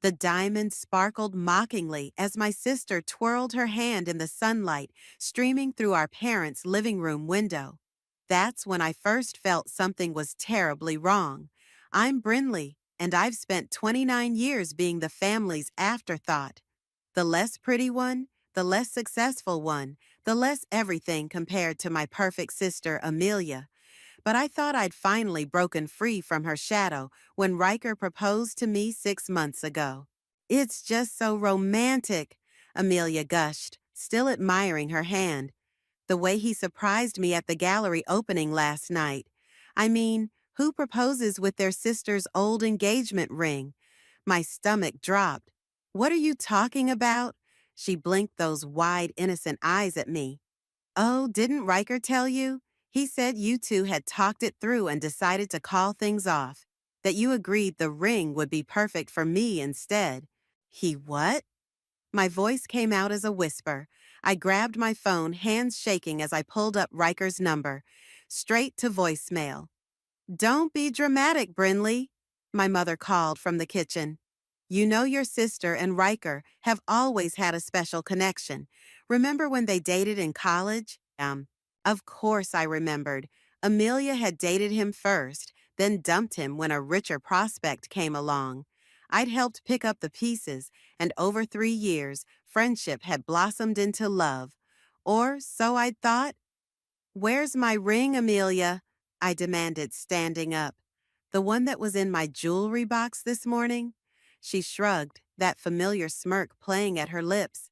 The diamond sparkled mockingly as my sister twirled her hand in the sunlight streaming through our parents' living room window. That's when I first felt something was terribly wrong. I'm Brinley, and I've spent 29 years being the family's afterthought. The less pretty one, the less successful one, the less everything compared to my perfect sister Amelia. But I thought I'd finally broken free from her shadow when Riker proposed to me 6 months ago. It's just so romantic, Amelia gushed, still admiring her hand. The way he surprised me at the gallery opening last night. I mean, who proposes with their sister's old engagement ring? My stomach dropped. What are you talking about? She blinked those wide, innocent eyes at me. Oh, didn't Riker tell you? He said you two had talked it through and decided to call things off. That you agreed the ring would be perfect for me instead. He what? My voice came out as a whisper. I grabbed my phone, hands shaking as I pulled up Riker's number. Straight to voicemail. Don't be dramatic, Brinley, my mother called from the kitchen. You know your sister and Riker have always had a special connection. Remember when they dated in college? Of course I remembered. Amelia had dated him first, then dumped him when a richer prospect came along. I'd helped pick up the pieces, and over 3 years, friendship had blossomed into love. Or so I'd thought. Where's my ring, Amelia? I demanded, standing up. The one that was in my jewelry box this morning? She shrugged, that familiar smirk playing at her lips.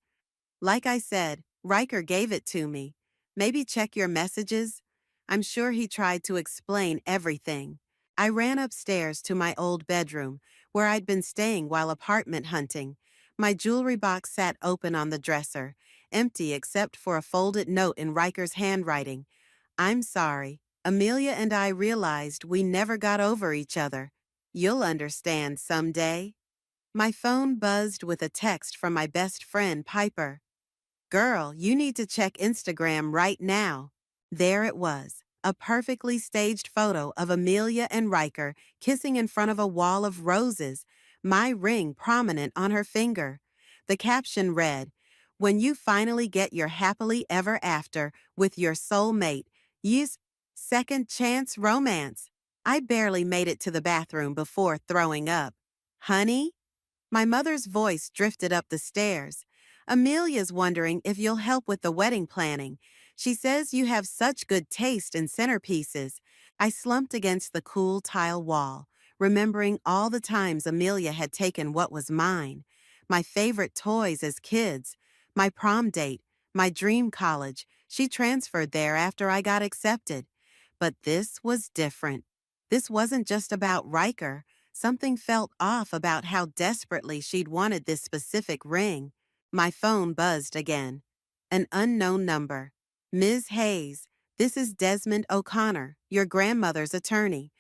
Like I said, Riker gave it to me. Maybe check your messages? I'm sure he tried to explain everything. I ran upstairs to my old bedroom, where I'd been staying while apartment hunting. My jewelry box sat open on the dresser, empty except for a folded note in Riker's handwriting. I'm sorry. Amelia and I realized we never got over each other. You'll understand someday. My phone buzzed with a text from my best friend, Piper. Girl, you need to check Instagram right now. There it was, a perfectly staged photo of Amelia and Riker kissing in front of a wall of roses, my ring prominent on her finger. The caption read, When you finally get your happily ever after with your soulmate, use second chance romance. I barely made it to the bathroom before throwing up. Honey? My mother's voice drifted up the stairs. Amelia's wondering if you'll help with the wedding planning. She says you have such good taste in centerpieces. I slumped against the cool tile wall, remembering all the times Amelia had taken what was mine. My favorite toys as kids, my prom date, my dream college. She transferred there after I got accepted. But this was different. This wasn't just about Riker. Something felt off about how desperately she'd wanted this specific ring. My phone buzzed again. An unknown number. Ms. Hayes, this is Desmond O'Connor, your grandmother's attorney.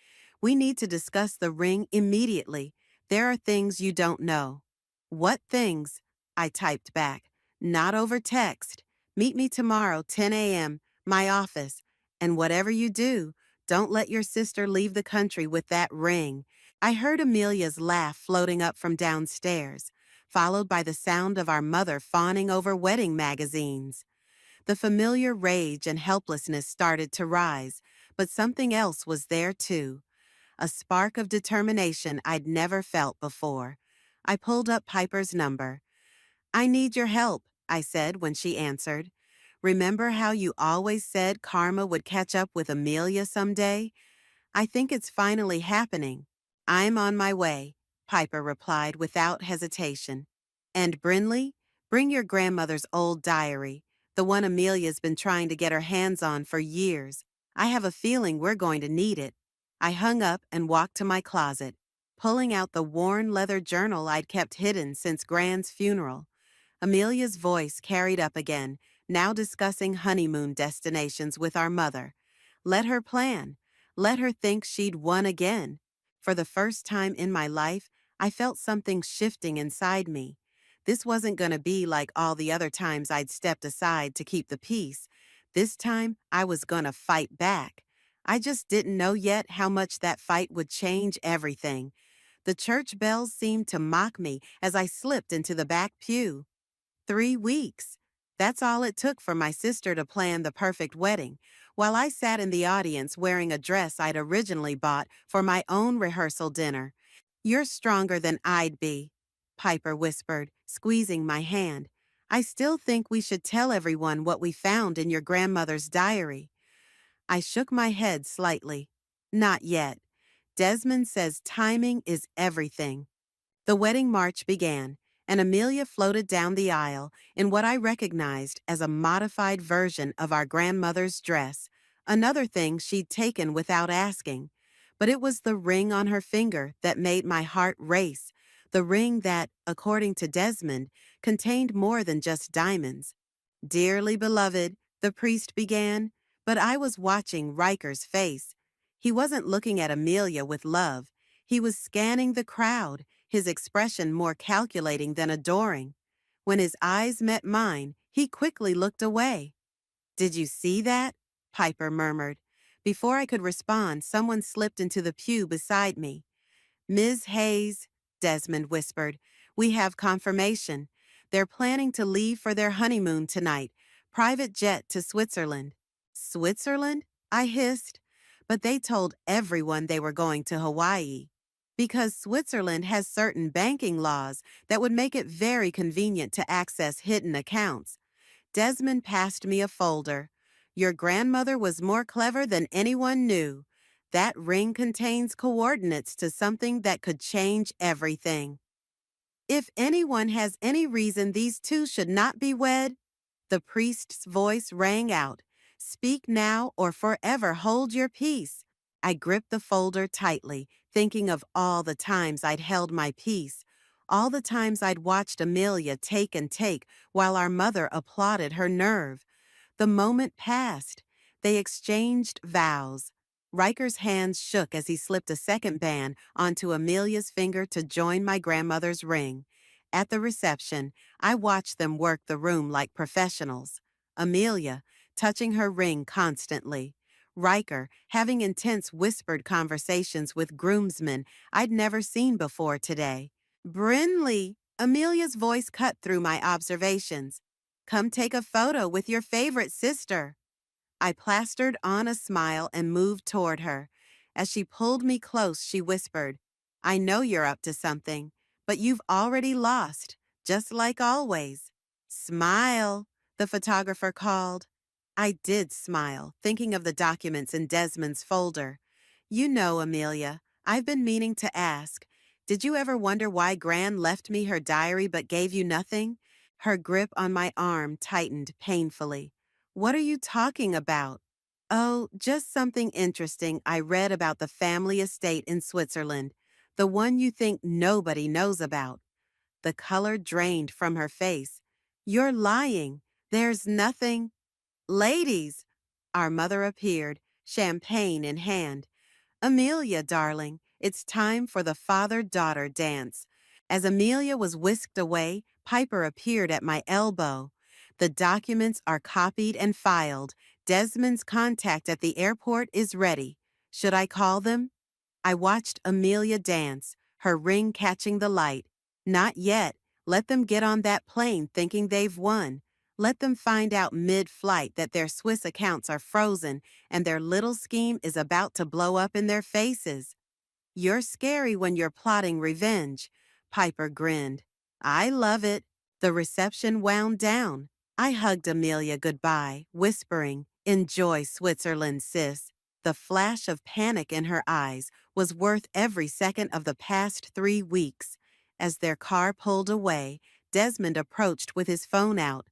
We need to discuss the ring immediately. There are things you don't know. What things? I typed back. Not over text. Meet me tomorrow, 10 a.m., my office. And whatever you do, don't let your sister leave the country with that ring. I heard Amelia's laugh floating up from downstairs, followed by the sound of our mother fawning over wedding magazines. The familiar rage and helplessness started to rise, but something else was there too. A spark of determination I'd never felt before. I pulled up Piper's number. I need your help, I said when she answered. Remember how you always said karma would catch up with Amelia someday? I think it's finally happening. I'm on my way, Piper replied without hesitation. And Brinley, bring your grandmother's old diary, the one Amelia's been trying to get her hands on for years. I have a feeling we're going to need it. I hung up and walked to my closet, pulling out the worn leather journal I'd kept hidden since Gran's funeral. Amelia's voice carried up again, now discussing honeymoon destinations with our mother. Let her plan. Let her think she'd won again. For the first time in my life, I felt something shifting inside me. This wasn't going to be like all the other times I'd stepped aside to keep the peace. This time, I was going to fight back. I just didn't know yet how much that fight would change everything. The church bells seemed to mock me as I slipped into the back pew. 3 weeks. That's all it took for my sister to plan the perfect wedding, while I sat in the audience wearing a dress I'd originally bought for my own rehearsal dinner. You're stronger than I'd be, Piper whispered, squeezing my hand. I still think we should tell everyone what we found in your grandmother's diary. I shook my head slightly. Not yet. Desmond says timing is everything. The wedding march began, and Amelia floated down the aisle in what I recognized as a modified version of our grandmother's dress, another thing she'd taken without asking. But it was the ring on her finger that made my heart race, the ring that, according to Desmond, contained more than just diamonds. Dearly beloved, the priest began, but I was watching Riker's face. He wasn't looking at Amelia with love. He was scanning the crowd, his expression more calculating than adoring. When his eyes met mine, he quickly looked away. Did you see that? Piper murmured. Before I could respond, someone slipped into the pew beside me. Ms. Hayes, Desmond whispered, we have confirmation. They're planning to leave for their honeymoon tonight, private jet to Switzerland. Switzerland? I hissed. But they told everyone they were going to Hawaii. Because Switzerland has certain banking laws that would make it very convenient to access hidden accounts. Desmond passed me a folder. Your grandmother was more clever than anyone knew. That ring contains coordinates to something that could change everything. If anyone has any reason these two should not be wed, the priest's voice rang out. Speak now or forever hold your peace. I gripped the folder tightly, thinking of all the times I'd held my peace, all the times I'd watched Amelia take and take while our mother applauded her nerve. The moment passed. They exchanged vows. Riker's hands shook as he slipped a second band onto Amelia's finger to join my grandmother's ring. At the reception, I watched them work the room like professionals. Amelia, touching her ring constantly. Riker, having intense whispered conversations with groomsmen I'd never seen before today. Brinley, Amelia's voice cut through my observations. Come take a photo with your favorite sister. I plastered on a smile and moved toward her. As she pulled me close, she whispered, I know you're up to something, but you've already lost, just like always. Smile, the photographer called. I did smile, thinking of the documents in Desmond's folder. You know, Amelia, I've been meaning to ask, did you ever wonder why Gran left me her diary but gave you nothing? Her grip on my arm tightened painfully. What are you talking about? Oh, just something interesting I read about the family estate in Switzerland, the one you think nobody knows about. The color drained from her face. You're lying. There's nothing. Ladies! Our mother appeared, champagne in hand. Amelia, darling, it's time for the father-daughter dance. As Amelia was whisked away, Piper appeared at my elbow. The documents are copied and filed. Desmond's contact at the airport is ready. Should I call them? I watched Amelia dance, her ring catching the light. Not yet. Let them get on that plane thinking they've won. Let them find out mid-flight that their Swiss accounts are frozen and their little scheme is about to blow up in their faces. You're scary when you're plotting revenge, Piper grinned. I love it. The reception wound down. I hugged Amelia goodbye, whispering, Enjoy Switzerland, sis. The flash of panic in her eyes was worth every second of the past 3 weeks. As their car pulled away, Desmond approached with his phone out.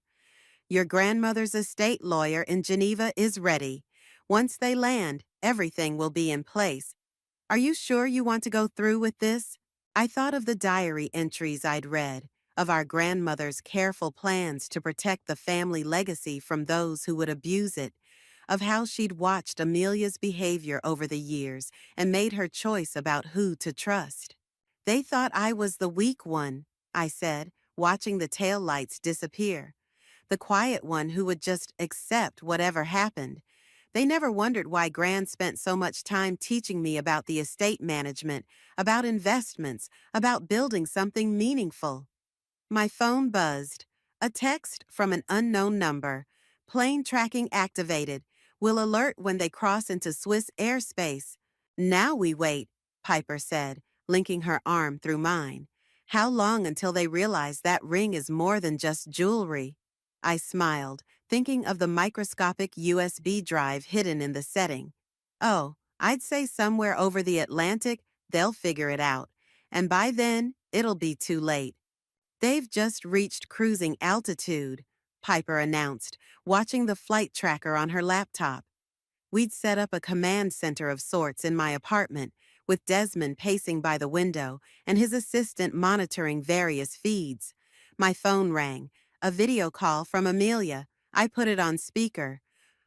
Your grandmother's estate lawyer in Geneva is ready. Once they land, everything will be in place. Are you sure you want to go through with this? I thought of the diary entries I'd read, of our grandmother's careful plans to protect the family legacy from those who would abuse it, of how she'd watched Amelia's behavior over the years and made her choice about who to trust. They thought I was the weak one, I said, watching the taillights disappear. The quiet one who would just accept whatever happened. They never wondered why Gran spent so much time teaching me about the estate management, about investments, about building something meaningful. My phone buzzed. A text from an unknown number. Plane tracking activated. Will alert when they cross into Swiss airspace. Now we wait, Piper said, linking her arm through mine. How long until they realize that ring is more than just jewelry? I smiled, thinking of the microscopic USB drive hidden in the setting. Oh, I'd say somewhere over the Atlantic, they'll figure it out. And by then, it'll be too late. They've just reached cruising altitude, Piper announced, watching the flight tracker on her laptop. We'd set up a command center of sorts in my apartment, with Desmond pacing by the window and his assistant monitoring various feeds. My phone rang, a video call from Amelia. I put it on speaker.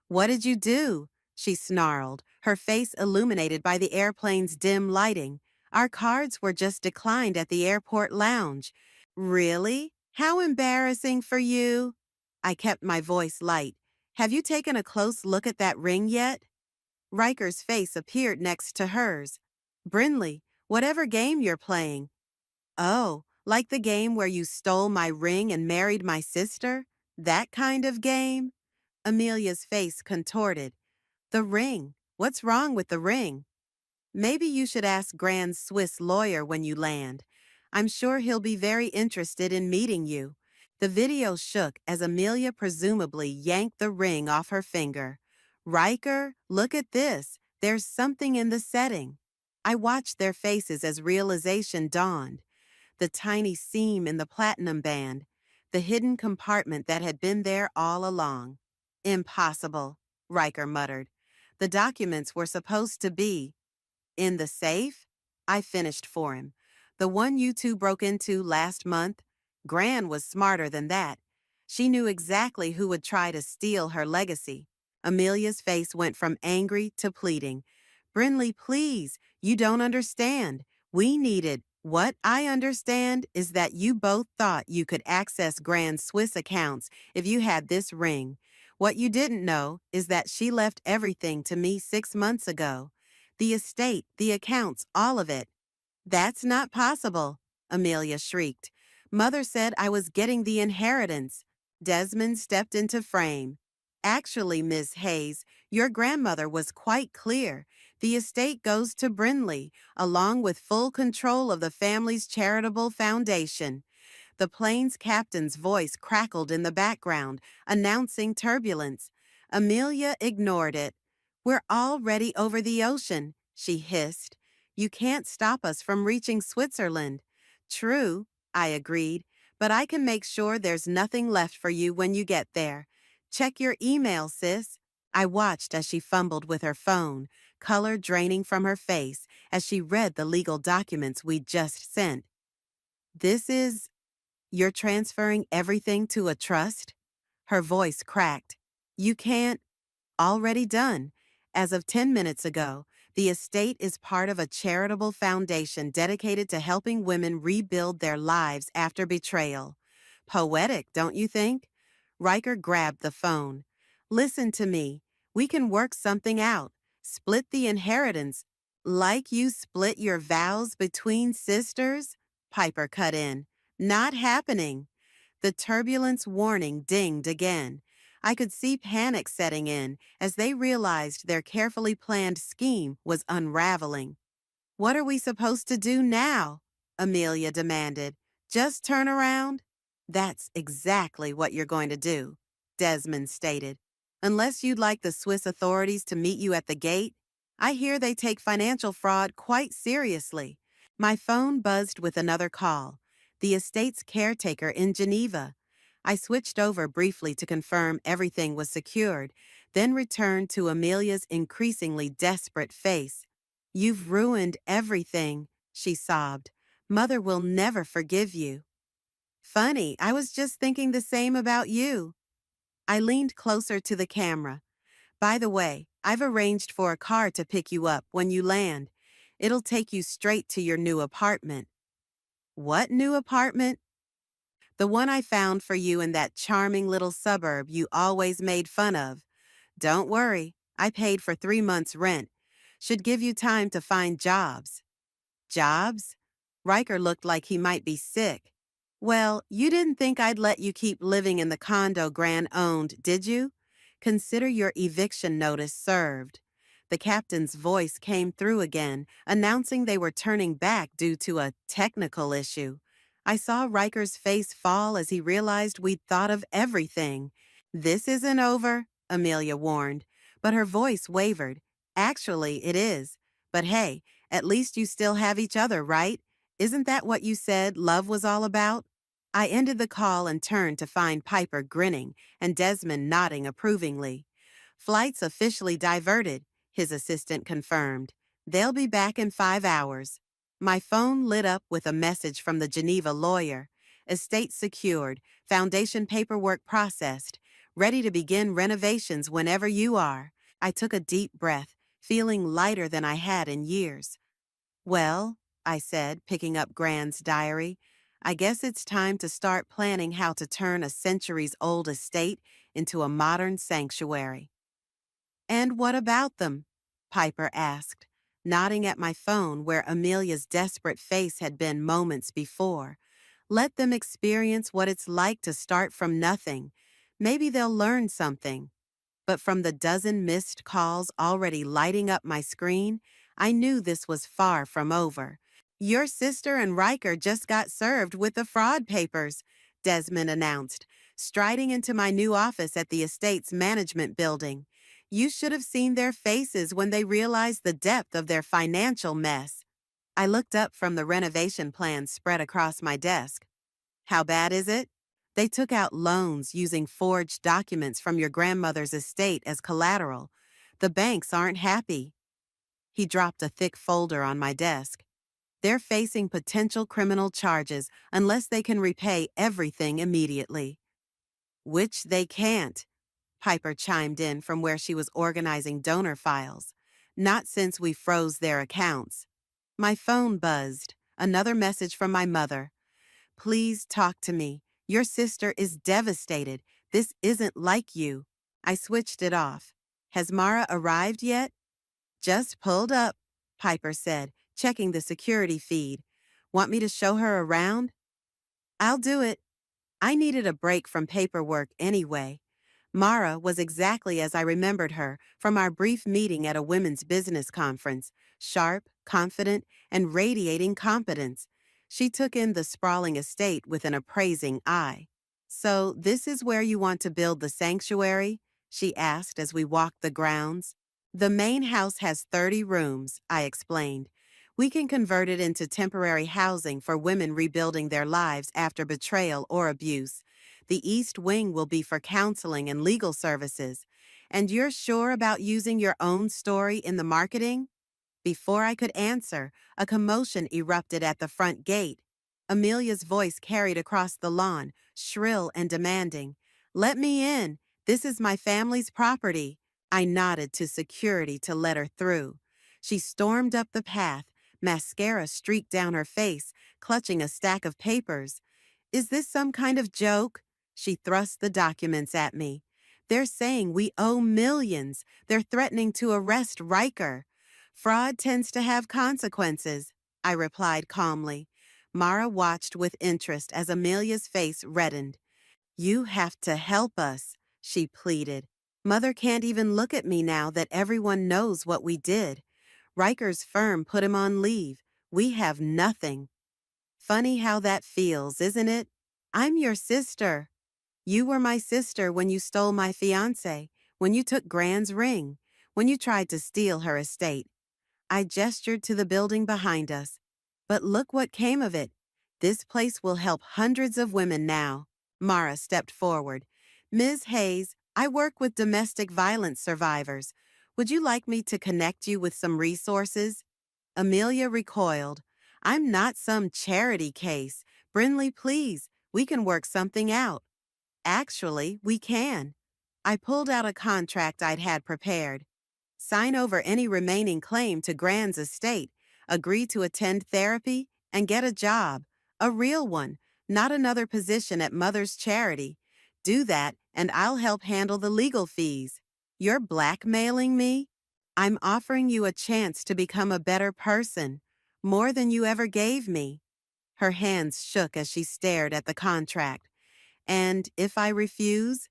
"What did you do?" she snarled, her face illuminated by the airplane's dim lighting. "Our cards were just declined at the airport lounge." "Really? How embarrassing for you." I kept my voice light. "Have you taken a close look at that ring yet?" Riker's face appeared next to hers. "Brinley, whatever game you're playing." "Oh, like the game where you stole my ring and married my sister? That kind of game?" Amelia's face contorted. "The ring. What's wrong with the ring?" "Maybe you should ask Gran's Swiss lawyer when you land. I'm sure he'll be very interested in meeting you." The video shook as Amelia presumably yanked the ring off her finger. "Riker, look at this. There's something in the setting." I watched their faces as realization dawned. The tiny seam in the platinum band, the hidden compartment that had been there all along. "Impossible," Riker muttered. "The documents were supposed to be in the safe?" I finished for him. "The one you two broke into last month? Gran was smarter than that. She knew exactly who would try to steal her legacy." Amelia's face went from angry to pleading. "Brinley, please, you don't understand. We needed. What I understand is that you both thought you could access Gran's Swiss accounts if you had this ring. What you didn't know is that she left everything to me 6 months ago. The estate, the accounts, all of it." "That's not possible," Amelia shrieked. "Mother said I was getting the inheritance." Desmond stepped into frame. "Actually, Miss Hayes, your grandmother was quite clear. The estate goes to Brinley, along with full control of the family's charitable foundation." The plane's captain's voice crackled in the background, announcing turbulence. Amelia ignored it. "We're already over the ocean," she hissed. "You can't stop us from reaching Switzerland." "True," I agreed, "but I can make sure there's nothing left for you when you get there. Check your email, sis." I watched as she fumbled with her phone, color draining from her face as she read the legal documents we'd just sent. "This is You're transferring everything to a trust?" Her voice cracked. "You can't." "Already done. As of 10 minutes ago, the estate is part of a charitable foundation dedicated to helping women rebuild their lives after betrayal." Poetic, don't you think? Riker grabbed the phone. "Listen to me. We can work something out. Split the inheritance." "Like you split your vows between sisters?" Piper cut in. "Not happening." The turbulence warning dinged again. I could see panic setting in as they realized their carefully planned scheme was unraveling. "What are we supposed to do now?" Amelia demanded. "Just turn around?" "That's exactly what you're going to do," Desmond stated. "Unless you'd like the Swiss authorities to meet you at the gate. I hear they take financial fraud quite seriously." My phone buzzed with another call. The estate's caretaker in Geneva. I switched over briefly to confirm everything was secured, then returned to Amelia's increasingly desperate face. "You've ruined everything," she sobbed. "Mother will never forgive you." "Funny, I was just thinking the same about you." I leaned closer to the camera. "By the way, I've arranged for a car to pick you up when you land. It'll take you straight to your new apartment." "What new apartment?" "The one I found for you in that charming little suburb you always made fun of. Don't worry, I paid for 3 months' rent. Should give you time to find jobs. Jobs? Riker looked like he might be sick. Well, you didn't think I'd let you keep living in the condo Gran owned, did you? Consider your eviction notice served. The captain's voice came through again, announcing they were turning back due to a technical issue. I saw Riker's face fall as he realized we'd thought of everything. This isn't over, Amelia warned, but her voice wavered. Actually, it is. But hey, at least you still have each other, right? Isn't that what you said love was all about? I ended the call and turned to find Piper grinning and Desmond nodding approvingly. Flights officially diverted, his assistant confirmed. They'll be back in 5 hours. My phone lit up with a message from the Geneva lawyer. Estate secured, foundation paperwork processed, ready to begin renovations whenever you are. I took a deep breath, feeling lighter than I had in years. Well, I said, picking up Gran's diary, I guess it's time to start planning how to turn a centuries-old estate into a modern sanctuary. And what about them? Piper asked, nodding at my phone where Amelia's desperate face had been moments before. Let them experience what it's like to start from nothing. Maybe they'll learn something. But from the dozen missed calls already lighting up my screen, I knew this was far from over. Your sister and Riker just got served with the fraud papers, Desmond announced, striding into my new office at the estate's management building. You should have seen their faces when they realized the depth of their financial mess. I looked up from the renovation plans spread across my desk. How bad is it? They took out loans using forged documents from your grandmother's estate as collateral. The banks aren't happy. He dropped a thick folder on my desk. They're facing potential criminal charges unless they can repay everything immediately. Which they can't, Piper chimed in from where she was organizing donor files. Not since we froze their accounts. My phone buzzed. Another message from my mother. Please talk to me. Your sister is devastated. This isn't like you. I switched it off. Has Mara arrived yet? Just pulled up, Piper said, checking the security feed. Want me to show her around? I'll do it. I needed a break from paperwork anyway. Mara was exactly as I remembered her from our brief meeting at a women's business conference, sharp, confident, and radiating competence. She took in the sprawling estate with an appraising eye. So this is where you want to build the sanctuary? She asked as we walked the grounds. The main house has 30 rooms, I explained. We can convert it into temporary housing for women rebuilding their lives after betrayal or abuse. The East Wing will be for counseling and legal services. And you're sure about using your own story in the marketing? Before I could answer, a commotion erupted at the front gate. Amelia's voice carried across the lawn, shrill and demanding. Let me in. This is my family's property. I nodded to security to let her through. She stormed up the path, mascara streaked down her face, clutching a stack of papers. Is this some kind of joke? She thrust the documents at me. They're saying we owe millions. They're threatening to arrest Riker. Fraud tends to have consequences, I replied calmly. Mara watched with interest as Amelia's face reddened. You have to help us, she pleaded. Mother can't even look at me now that everyone knows what we did. Riker's firm put him on leave. We have nothing. Funny how that feels, isn't it? I'm your sister. You were my sister when you stole my fiancé, when you took Gran's ring, when you tried to steal her estate. I gestured to the building behind us. But look what came of it. This place will help hundreds of women now. Mara stepped forward. Ms. Hayes, I work with domestic violence survivors. Would you like me to connect you with some resources? Amelia recoiled. I'm not some charity case. Brinley, please, we can work something out. Actually, we can. I pulled out a contract I'd had prepared. Sign over any remaining claim to Gran's estate, agree to attend therapy, and get a job. A real one, not another position at Mother's Charity. Do that, and I'll help handle the legal fees. You're blackmailing me? I'm offering you a chance to become a better person, more than you ever gave me. Her hands shook as she stared at the contract. And if I refuse,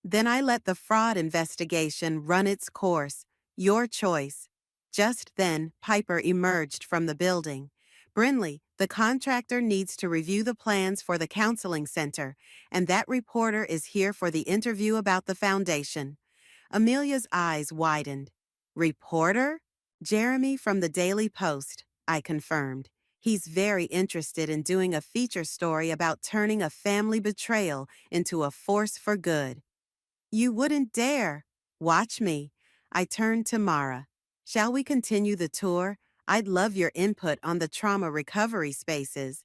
then I let the fraud investigation run its course. Your choice. Just then, Piper emerged from the building. Brinley, the contractor needs to review the plans for the counseling center, and that reporter is here for the interview about the foundation. Amelia's eyes widened. Reporter? Jeremy from the Daily Post, I confirmed. He's very interested in doing a feature story about turning a family betrayal into a force for good. You wouldn't dare. Watch me. I turned to Mara. Shall we continue the tour? I'd love your input on the trauma recovery spaces.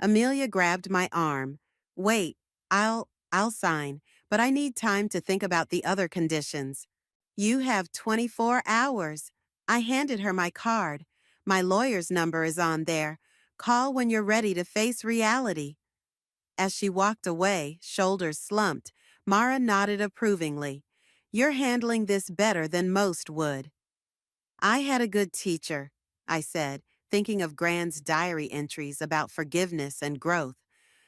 Amelia grabbed my arm. Wait, I'll sign, but I need time to think about the other conditions. You have 24 hours. I handed her my card. My lawyer's number is on there. Call when you're ready to face reality. As she walked away, shoulders slumped, Mara nodded approvingly. You're handling this better than most would. I had a good teacher, I said, thinking of Grant's diary entries about forgiveness and growth.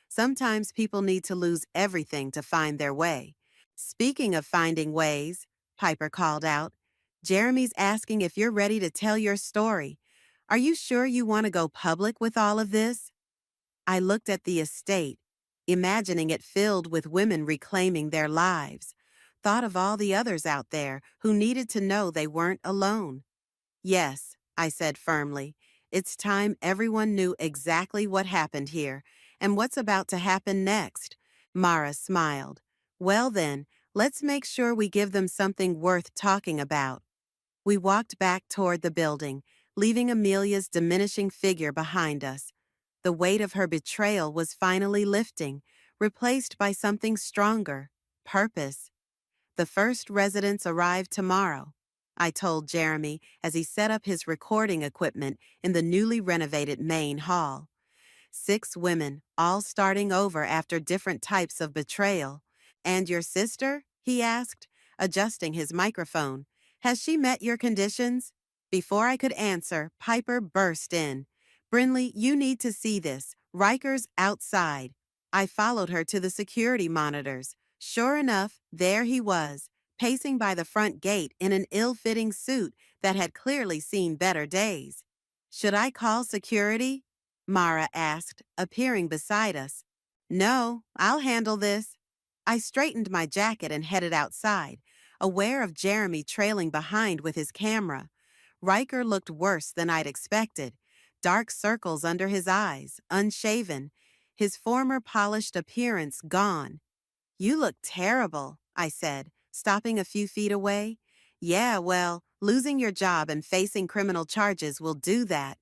Sometimes people need to lose everything to find their way. Speaking of finding ways, Piper called out, Jeremy's asking if you're ready to tell your story. Are you sure you want to go public with all of this? I looked at the estate, imagining it filled with women reclaiming their lives. Thought of all the others out there who needed to know they weren't alone. Yes, I said firmly. It's time everyone knew exactly what happened here and what's about to happen next. Mara smiled. Well then, let's make sure we give them something worth talking about. We walked back toward the building, leaving Amelia's diminishing figure behind us. The weight of her betrayal was finally lifting, replaced by something stronger, purpose. The first residents arrive tomorrow, I told Jeremy as he set up his recording equipment in the newly renovated main hall. 6 women, all starting over after different types of betrayal. And your sister? He asked, adjusting his microphone. Has she met your conditions? Before I could answer, Piper burst in. Brinley, you need to see this. Riker's outside. I followed her to the security monitors. Sure enough, there he was, pacing by the front gate in an ill-fitting suit that had clearly seen better days. Should I call security? Mara asked, appearing beside us. No, I'll handle this. I straightened my jacket and headed outside, aware of Jeremy trailing behind with his camera. Riker looked worse than I'd expected. Dark circles under his eyes, unshaven, his former polished appearance gone. You look terrible, I said, stopping a few feet away. Yeah, well, losing your job and facing criminal charges will do that.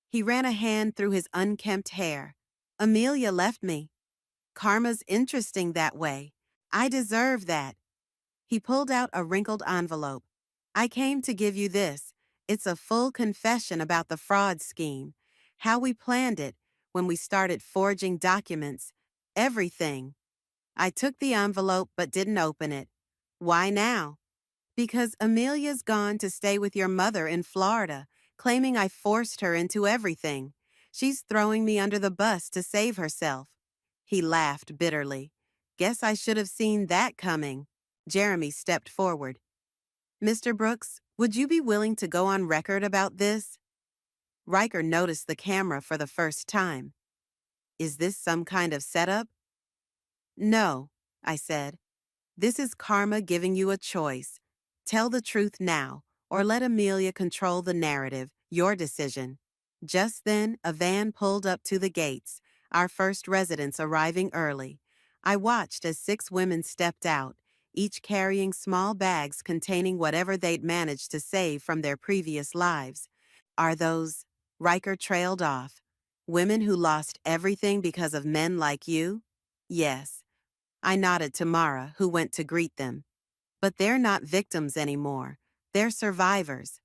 He ran a hand through his unkempt hair. Amelia left me. Karma's interesting that way. I deserve that. He pulled out a wrinkled envelope. I came to give you this. It's a full confession about the fraud scheme, how we planned it, when we started forging documents, everything. I took the envelope but didn't open it. Why now? Because Amelia's gone to stay with your mother in Florida, claiming I forced her into everything. She's throwing me under the bus to save herself. He laughed bitterly. Guess I should have seen that coming. Jeremy stepped forward. Mr. Brooks, would you be willing to go on record about this? Riker noticed the camera for the first time. Is this some kind of setup? No, I said. This is karma giving you a choice. Tell the truth now, or let Amelia control the narrative, your decision. Just then, a van pulled up to the gates, our first residents arriving early. I watched as 6 women stepped out, each carrying small bags containing whatever they'd managed to save from their previous lives. Are those? Riker trailed off. Women who lost everything because of men like you? Yes. I nodded to Mara, who went to greet them. But they're not victims anymore. They're survivors.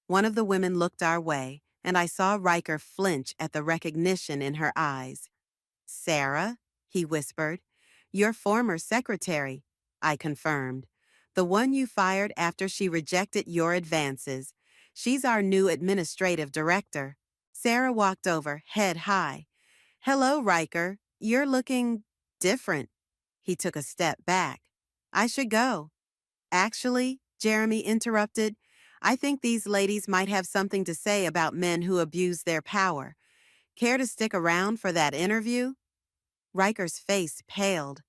One of the women looked our way, and I saw Riker flinch at the recognition in her eyes. Sarah, he whispered. Your former secretary, I confirmed. The one you fired after she rejected your advances. She's our new administrative director. Sarah walked over, head high. Hello, Riker. You're looking different. He took a step back. I should go. Actually, Jeremy interrupted, I think these ladies might have something to say about men who abuse their power. Care to stick around for that interview? Riker's face paled.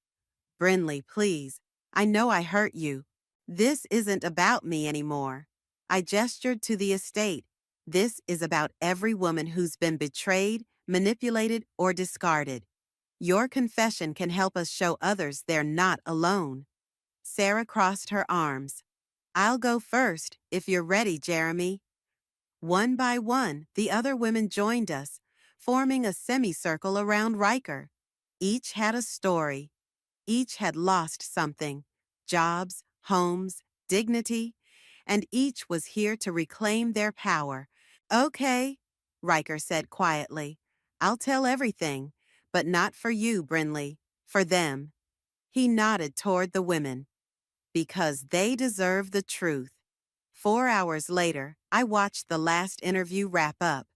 Brinley, please. I know I hurt you. This isn't about me anymore. I gestured to the estate. This is about every woman who's been betrayed, manipulated, or discarded. Your confession can help us show others they're not alone. Sarah crossed her arms. I'll go first, if you're ready, Jeremy. One by one, the other women joined us, forming a semicircle around Riker. Each had a story. Each had lost something, jobs, homes, dignity, and each was here to reclaim their power. Okay, Riker said quietly. I'll tell everything, but not for you, Brinley, for them. He nodded toward the women. Because they deserve the truth. 4 hours later, I watched the last interview wrap up.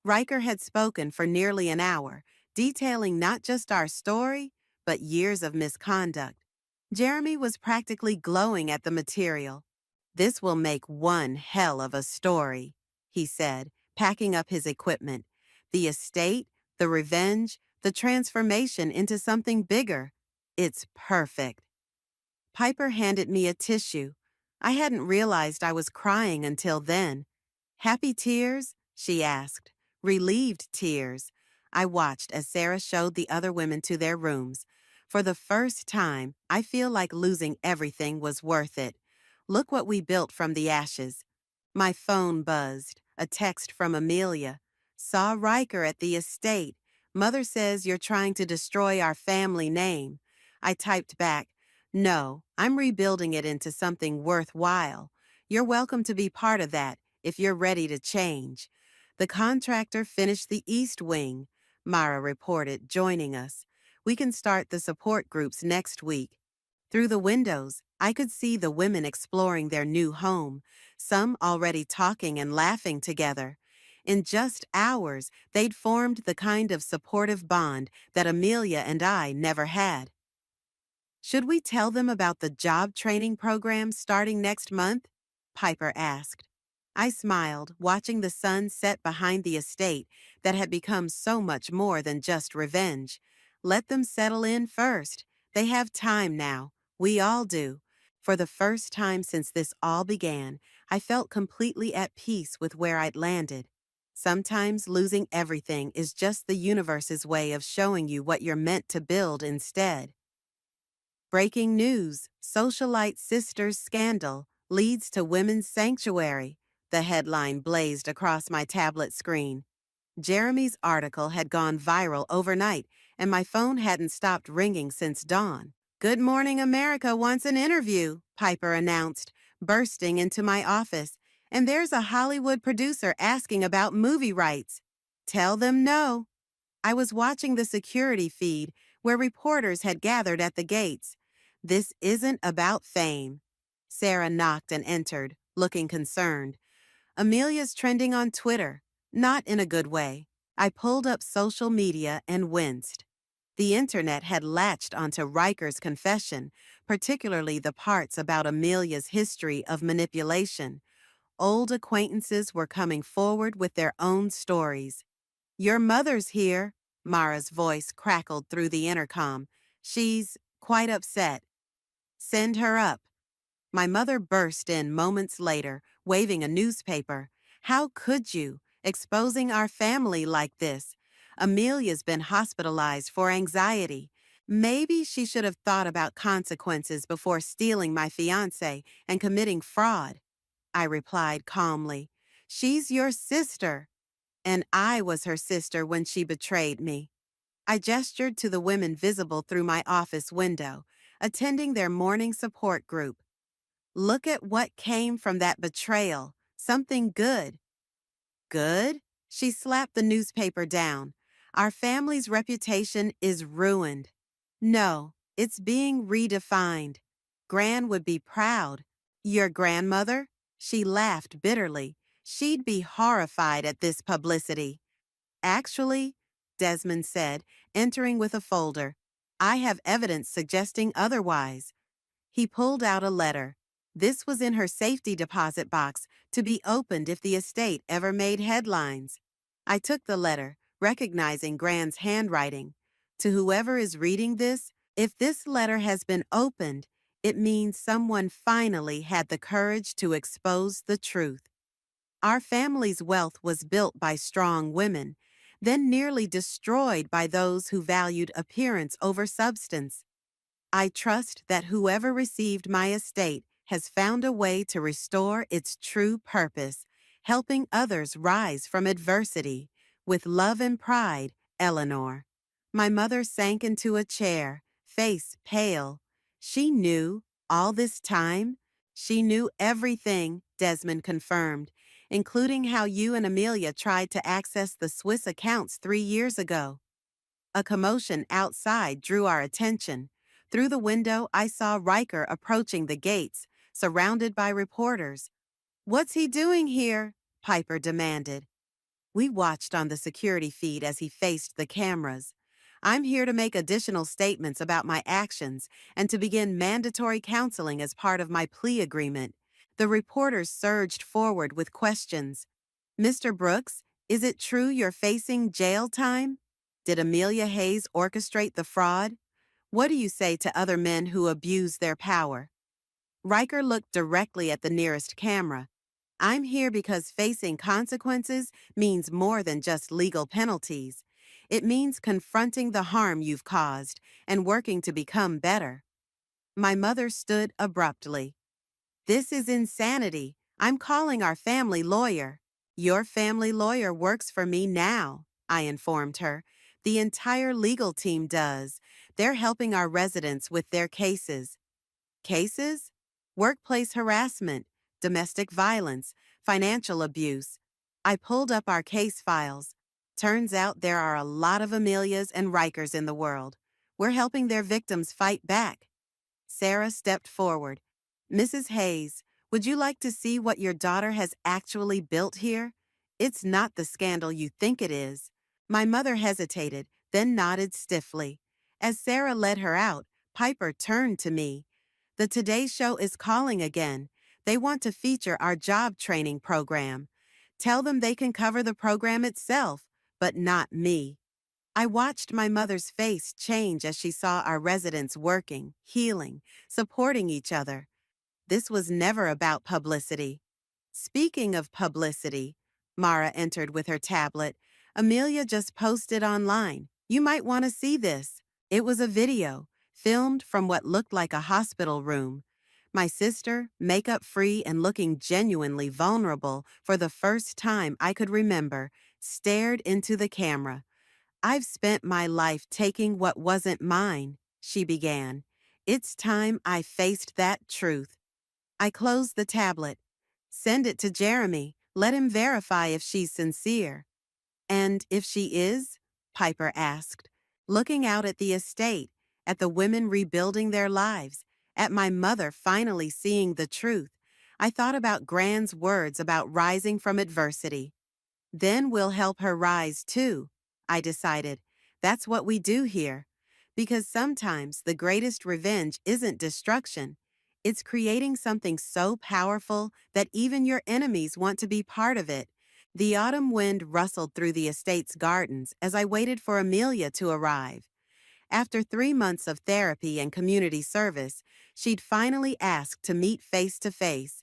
Riker had spoken for nearly an hour, detailing not just our story, but years of misconduct. Jeremy was practically glowing at the material. This will make one hell of a story, he said, packing up his equipment. The estate, the revenge, the transformation into something bigger. It's perfect. Piper handed me a tissue. I hadn't realized I was crying until then. Happy tears? She asked. Relieved tears. I watched as Sarah showed the other women to their rooms. For the first time, I feel like losing everything was worth it. Look what we built from the ashes. My phone buzzed. A text from Amelia. Saw Riker at the estate. Mother says you're trying to destroy our family name. I typed back, no, I'm rebuilding it into something worthwhile. You're welcome to be part of that if you're ready to change. The contractor finished the east wing, Mara reported, joining us. We can start the support groups next week. Through the windows, I could see the women exploring their new home, some already talking and laughing together. In just hours, they'd formed the kind of supportive bond that Amelia and I never had. Should we tell them about the job training program starting next month? Piper asked. I smiled, watching the sun set behind the estate that had become so much more than just revenge. Let them settle in first. They have time now. We all do. For the first time since this all began, I felt completely at peace with where I'd landed. Sometimes losing everything is just the universe's way of showing you what you're meant to build instead. Breaking news, Socialite Sisters scandal leads to women's sanctuary. The headline blazed across my tablet screen. Jeremy's article had gone viral overnight, and my phone hadn't stopped ringing since dawn. Good Morning America wants an interview, Piper announced, bursting into my office. And there's a Hollywood producer asking about movie rights. Tell them no. I was watching the security feed where reporters had gathered at the gates. This isn't about fame. Sarah knocked and entered, looking concerned. Amelia's trending on Twitter, not in a good way. I pulled up social media and winced. The internet had latched onto Riker's confession, particularly the parts about Amelia's history of manipulation. Old acquaintances were coming forward with their own stories. Your mother's here, Mara's voice crackled through the intercom. She's quite upset. Send her up. My mother burst in moments later, waving a newspaper. How could you, exposing our family like this? Amelia's been hospitalized for anxiety. Maybe she should have thought about consequences before stealing my fiancé and committing fraud. I replied calmly. She's your sister. And I was her sister when she betrayed me. I gestured to the women visible through my office window, attending their morning support group. Look at what came from that betrayal. Something good. Good? She slapped the newspaper down. Our family's reputation is ruined. No, it's being redefined. Gran would be proud. Your grandmother? She laughed bitterly. She'd be horrified at this publicity. Actually, Desmond said, entering with a folder, I have evidence suggesting otherwise. He pulled out a letter. This was in her safety deposit box to be opened if the estate ever made headlines. I took the letter, recognizing Gran's handwriting. To whoever is reading this, if this letter has been opened, it means someone finally had the courage to expose the truth. Our family's wealth was built by strong women, then nearly destroyed by those who valued appearance over substance. I trust that whoever received my estate has found a way to restore its true purpose, helping others rise from adversity. With love and pride, Eleanor. My mother sank into a chair, face pale. She knew, all this time. She knew everything, Desmond confirmed, including how you and Amelia tried to access the Swiss accounts 3 years ago. A commotion outside drew our attention. Through the window, I saw Riker approaching the gates, surrounded by reporters. What's he doing here? Piper demanded. We watched on the security feed as he faced the cameras. I'm here to make additional statements about my actions and to begin mandatory counseling as part of my plea agreement. The reporters surged forward with questions. Mr. Brooks, is it true you're facing jail time? Did Amelia Hayes orchestrate the fraud? What do you say to other men who abuse their power? Riker looked directly at the nearest camera. I'm here because facing consequences means more than just legal penalties. It means confronting the harm you've caused and working to become better. My mother stood abruptly. This is insanity. I'm calling our family lawyer. Your family lawyer works for me now, I informed her. The entire legal team does. They're helping our residents with their cases. Cases? Workplace harassment, domestic violence, financial abuse. I pulled up our case files. Turns out there are a lot of Amelias and Rikers in the world. We're helping their victims fight back. Sarah stepped forward. Mrs. Hayes, would you like to see what your daughter has actually built here? It's not the scandal you think it is. My mother hesitated, then nodded stiffly. As Sarah led her out, Piper turned to me. The Today Show is calling again. They want to feature our job training program. Tell them they can cover the program itself, but not me. I watched my mother's face change as she saw our residents working, healing, supporting each other. This was never about publicity. Speaking of publicity, Mara entered with her tablet. Amelia just posted online. You might want to see this. It was a video, filmed from what looked like a hospital room. My sister, makeup-free and looking genuinely vulnerable for the first time I could remember, stared into the camera. I've spent my life taking what wasn't mine, she began. It's time I faced that truth. I closed the tablet. Send it to Jeremy. Let him verify if she's sincere. And if she is? Piper asked, looking out at the estate, at the women rebuilding their lives, at my mother finally seeing the truth. I thought about Gran's words about rising from adversity. Then we'll help her rise too, I decided. That's what we do here. Because sometimes the greatest revenge isn't destruction. It's creating something so powerful that even your enemies want to be part of it. The autumn wind rustled through the estate's gardens as I waited for Amelia to arrive. After 3 months of therapy and community service, she'd finally asked to meet face to face.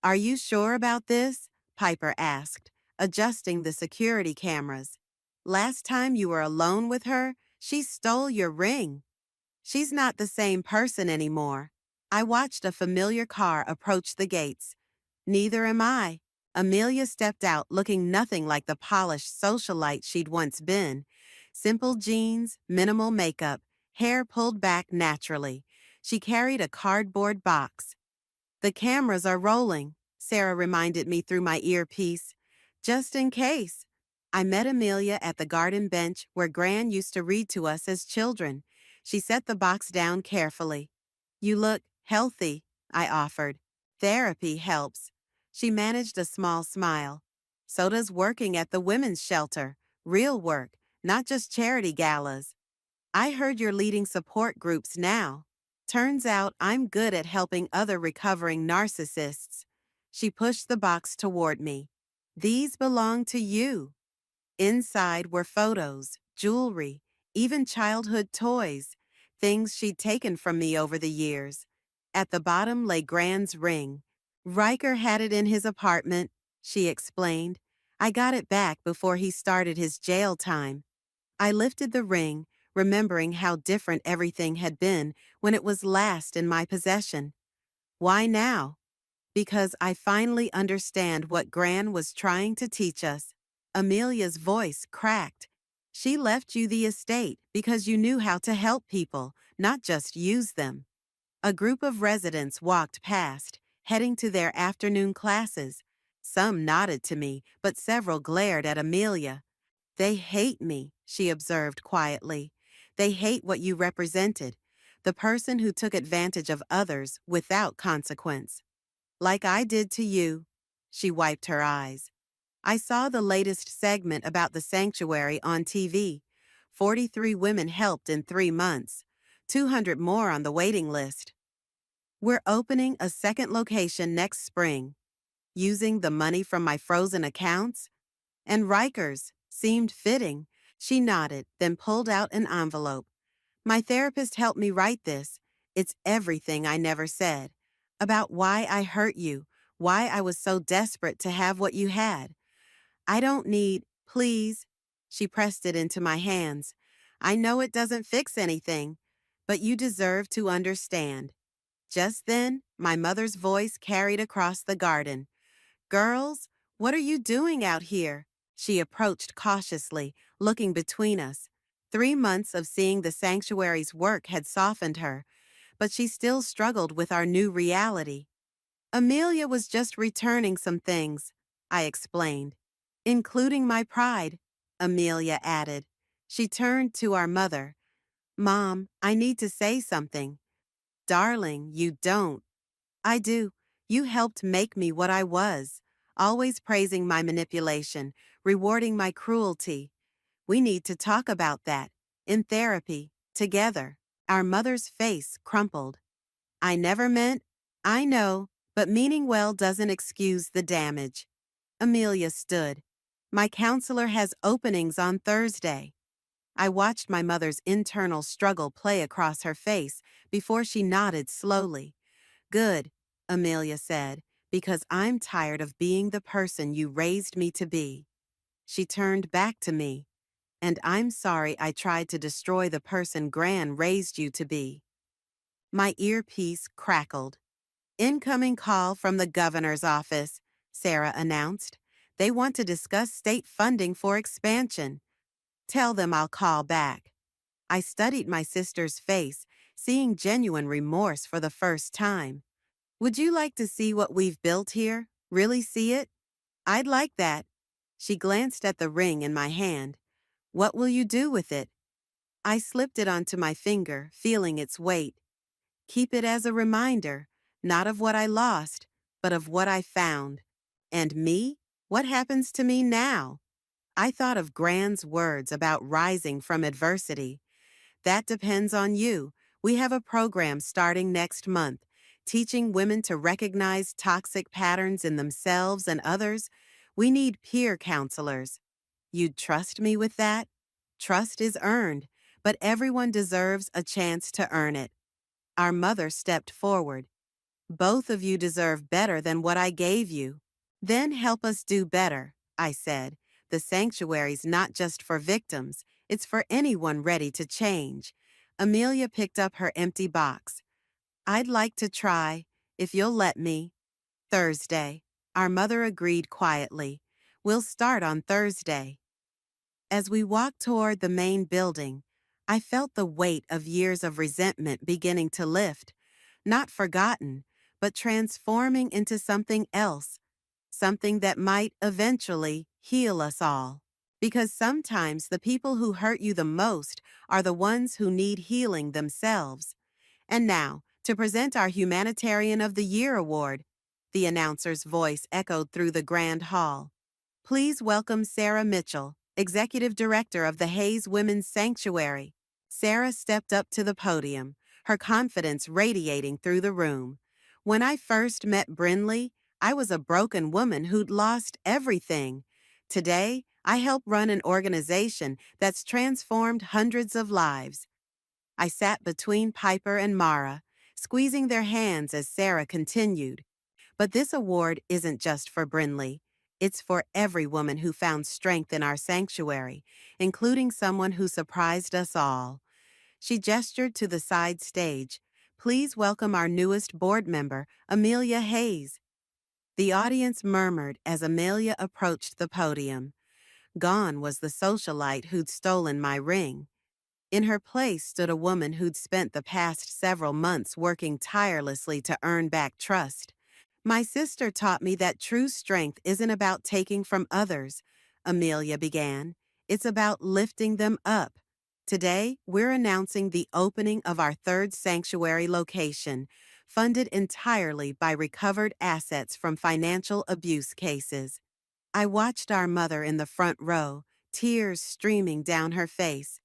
Are you sure about this? Piper asked, adjusting the security cameras. Last time you were alone with her, she stole your ring. She's not the same person anymore. I watched a familiar car approach the gates. Neither am I. Amelia stepped out looking nothing like the polished socialite she'd once been. Simple jeans, minimal makeup, hair pulled back naturally. She carried a cardboard box. The cameras are rolling, Sarah reminded me through my earpiece. Just in case. I met Amelia at the garden bench where Gran used to read to us as children. She set the box down carefully. You look Healthy, I offered. Therapy helps. She managed a small smile. So does working at the women's shelter. Real work, not just charity galas. I heard you're leading support groups now. Turns out I'm good at helping other recovering narcissists. She pushed the box toward me. These belong to you. Inside were photos, jewelry, even childhood toys, things she'd taken from me over the years. At the bottom lay Gran's ring. Riker had it in his apartment, she explained. I got it back before he started his jail time. I lifted the ring, remembering how different everything had been when it was last in my possession. Why now? Because I finally understand what Gran was trying to teach us. Amelia's voice cracked. She left you the estate because you knew how to help people, not just use them. A group of residents walked past, heading to their afternoon classes. Some nodded to me, but several glared at Amelia. They hate me, she observed quietly. They hate what you represented, the person who took advantage of others without consequence. Like I did to you. She wiped her eyes. I saw the latest segment about the sanctuary on TV. 43 women helped in 3 months. 200 more on the waiting list. We're opening a second location next spring. Using the money from my frozen accounts? And Riker's seemed fitting. She nodded, then pulled out an envelope. My therapist helped me write this. It's everything I never said. About why I hurt you, why I was so desperate to have what you had. I don't need, please. She pressed it into my hands. I know it doesn't fix anything, but you deserve to understand. Just then, my mother's voice carried across the garden. Girls, what are you doing out here? She approached cautiously, looking between us. 3 months of seeing the sanctuary's work had softened her, but she still struggled with our new reality. Amelia was just returning some things, I explained. Including my pride, Amelia added. She turned to our mother. Mom, I need to say something. Darling, you don't. I do. You helped make me what I was, always praising my manipulation, rewarding my cruelty. We need to talk about that, in therapy, together. Our mother's face crumpled. I never meant, I know, but meaning well doesn't excuse the damage. Amelia stood. My counselor has openings on Thursday. I watched my mother's internal struggle play across her face before she nodded slowly. Good, Amelia said, because I'm tired of being the person you raised me to be. She turned back to me. And I'm sorry I tried to destroy the person Gran raised you to be. My earpiece crackled. Incoming call from the governor's office, Sarah announced. They want to discuss state funding for expansion. Tell them I'll call back. I studied my sister's face, seeing genuine remorse for the first time. Would you like to see what we've built here? Really see it? I'd like that. She glanced at the ring in my hand. What will you do with it? I slipped it onto my finger, feeling its weight. Keep it as a reminder, not of what I lost, but of what I found. And me? What happens to me now? I thought of Gran's words about rising from adversity. That depends on you. We have a program starting next month, teaching women to recognize toxic patterns in themselves and others. We need peer counselors. You'd trust me with that? Trust is earned, but everyone deserves a chance to earn it. Our mother stepped forward. Both of you deserve better than what I gave you. Then help us do better, I said. The sanctuary's not just for victims, it's for anyone ready to change. Amelia picked up her empty box. I'd like to try, if you'll let me. Thursday. Our mother agreed quietly. We'll start on Thursday. As we walked toward the main building, I felt the weight of years of resentment beginning to lift, not forgotten, but transforming into something else, something that might eventually heal us all. Because sometimes the people who hurt you the most are the ones who need healing themselves. And now, to To present our Humanitarian of the Year award, the announcer's voice echoed through the grand hall. Please welcome Sarah Mitchell, Executive Director of the Hayes Women's Sanctuary. Sarah stepped up to the podium, her confidence radiating through the room. When I first met Brinley, I was a broken woman who'd lost everything. Today, I help run an organization that's transformed hundreds of lives. I sat between Piper and Mara, squeezing their hands as Sarah continued. But this award isn't just for Brinley. It's for every woman who found strength in our sanctuary, including someone who surprised us all. She gestured to the side stage. Please welcome our newest board member, Amelia Hayes. The audience murmured as Amelia approached the podium. Gone was the socialite who'd stolen my ring. In her place stood a woman who'd spent the past several months working tirelessly to earn back trust. My sister taught me that true strength isn't about taking from others, Amelia began. It's about lifting them up. Today, we're announcing the opening of our third sanctuary location, funded entirely by recovered assets from financial abuse cases. I watched our mother in the front row, tears streaming down her face.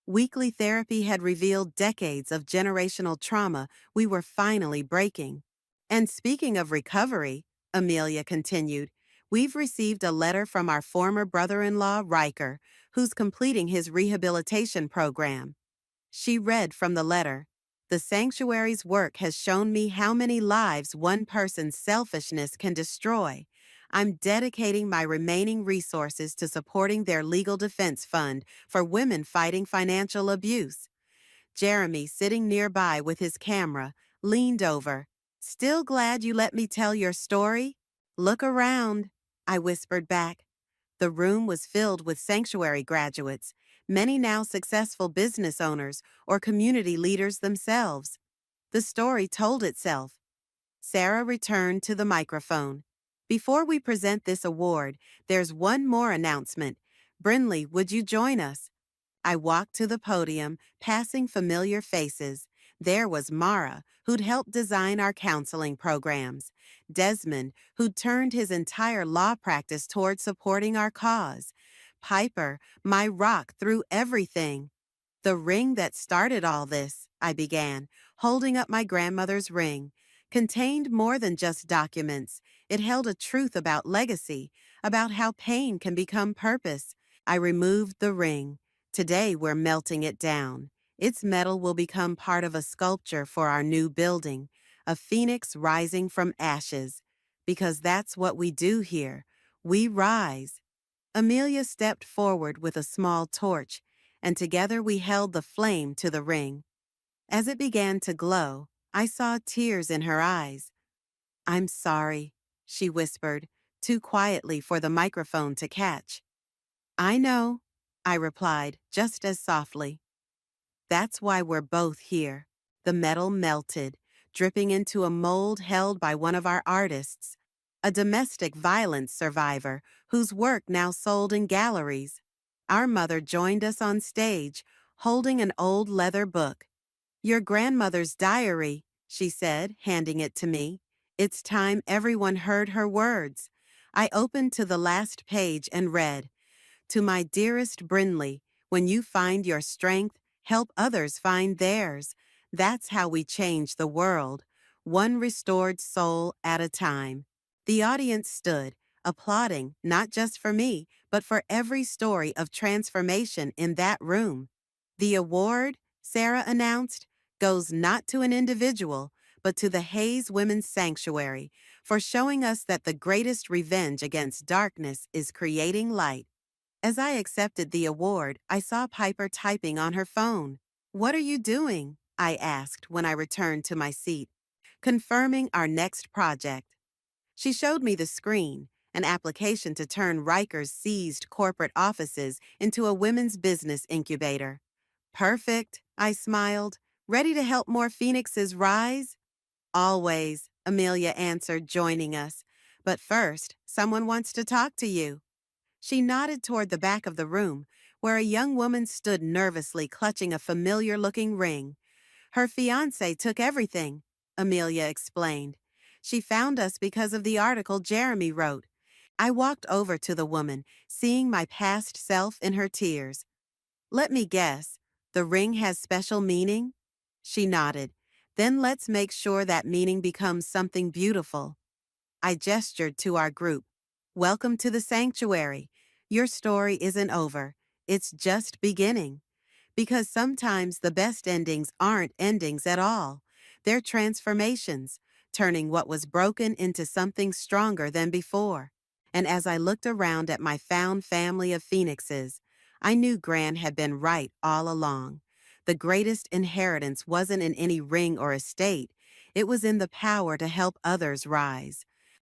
Weekly therapy had revealed decades of generational trauma we were finally breaking. And speaking of recovery, Amelia continued, we've received a letter from our former brother-in-law, Riker, who's completing his rehabilitation program. She read from the letter, the sanctuary's work has shown me how many lives one person's selfishness can destroy. I'm dedicating my remaining resources to supporting their legal defense fund for women fighting financial abuse. Jeremy, sitting nearby with his camera, leaned over. Still glad you let me tell your story? Look around, I whispered back. The room was filled with sanctuary graduates, many now successful business owners or community leaders themselves. The story told itself. Sarah returned to the microphone. Before we present this award, there's one more announcement. Brinley, would you join us? I walked to the podium, passing familiar faces. There was Mara, who'd helped design our counseling programs. Desmond, who'd turned his entire law practice toward supporting our cause. Piper, my rock through everything. The ring that started all this, I began, holding up my grandmother's ring, contained more than just documents. It held a truth about legacy, about how pain can become purpose. I removed the ring. Today we're melting it down. Its metal will become part of a sculpture for our new building, a phoenix rising from ashes. Because that's what we do here. We rise. Amelia stepped forward with a small torch, and together we held the flame to the ring. As it began to glow, I saw tears in her eyes. I'm sorry, she whispered, too quietly for the microphone to catch. I know, I replied, just as softly. That's why we're both here. The metal melted, dripping into a mold held by one of our artists, a domestic violence survivor whose work now sold in galleries. Our mother joined us on stage, holding an old leather book. Your grandmother's diary, she said, handing it to me. It's time everyone heard her words. I opened to the last page and read, to my dearest Brinley, when you find your strength, help others find theirs. That's how we change the world, one restored soul at a time. The audience stood, applauding not just for me, but for every story of transformation in that room. The award, Sarah announced, goes not to an individual, but to the Hayes Women's Sanctuary for showing us that the greatest revenge against darkness is creating light. As I accepted the award, I saw Piper typing on her phone. What are you doing? I asked when I returned to my seat. Confirming our next project. She showed me the screen, an application to turn Riker's seized corporate offices into a women's business incubator. Perfect, I smiled. Ready to help more phoenixes rise? Always, Amelia answered, joining us. But first, someone wants to talk to you. She nodded toward the back of the room, where a young woman stood nervously clutching a familiar-looking ring. Her fiancé took everything, Amelia explained. She found us because of the article Jeremy wrote. I walked over to the woman, seeing my past self in her tears. Let me guess, the ring has special meaning? She nodded. Then let's make sure that meaning becomes something beautiful. I gestured to our group. Welcome to the sanctuary. Your story isn't over. It's just beginning. Because sometimes the best endings aren't endings at all. They're transformations, turning what was broken into something stronger than before. And as I looked around at my found family of phoenixes, I knew Gran had been right all along. The greatest inheritance wasn't in any ring or estate, it was in the power to help others rise.